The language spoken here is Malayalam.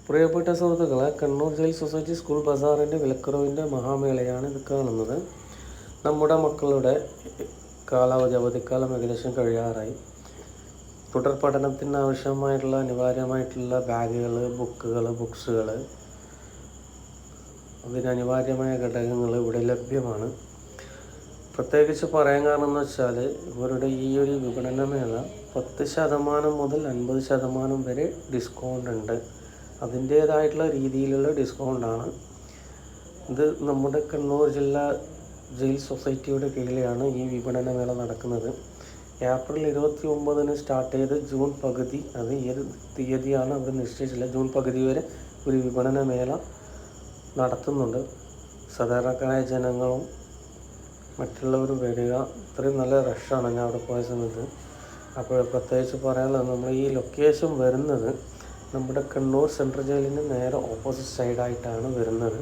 പ്രിയപ്പെട്ട സുഹൃത്തുക്കളെ, കണ്ണൂർ ജയിൽ സൊസൈറ്റി സ്കൂൾ ബസാറിൻ്റെ വിലക്കുറവിൻ്റെ മഹാമേളയാണ് ഇത് കാണുന്നത്. നമ്മുടെ മക്കളുടെ കാലാവധി അവധിക്കാലം ഏകദേശം കഴിയാറായി. തുടർ പഠനത്തിന് ആവശ്യമായിട്ടുള്ള അനിവാര്യമായിട്ടുള്ള ബാഗുകൾ, ബുക്സുകൾ, അതിനനിവാര്യമായ ഘടകങ്ങൾ ഇവിടെ ലഭ്യമാണ്. പ്രത്യേകിച്ച് പറയാൻ കാരണം എന്ന് വെച്ചാൽ, ഇവരുടെ ഈ ഒരു വിപണനമേള 10% മുതൽ 50% വരെ ഡിസ്കൗണ്ട് ഉണ്ട്. അതിൻ്റേതായിട്ടുള്ള രീതിയിലുള്ള ഡിസ്കൗണ്ടാണ്. ഇത് നമ്മുടെ കണ്ണൂർ ജില്ലാ ജയിൽ സൊസൈറ്റിയുടെ കീഴിലാണ് ഈ വിപണനമേള നടക്കുന്നത്. ഏപ്രിൽ 29 സ്റ്റാർട്ട് ചെയ്ത് ജൂൺ പകുതി, അത് ഏത് തീയതിയാണ് അത് നിശ്ചയിച്ചില്ല, ജൂൺ പകുതി വരെ ഒരു വിപണനമേള നടത്തുന്നുണ്ട്. സാധാരണക്കാരായ ജനങ്ങളും മറ്റുള്ളവരും വരിക. ഇത്രയും നല്ല റഷാണ് ഞാൻ അവിടെ പോയ സമയത്ത്. അപ്പോൾ പ്രത്യേകിച്ച് പറയാനുള്ളത്, നമ്മൾ ഈ ലൊക്കേഷൻ വരുന്നത് നമ്മുടെ കണ്ണൂർ സെൻട്രൽ ജയിലിന് നേരെ ഓപ്പോസിറ്റ് സൈഡായിട്ടാണ് വരുന്നത്.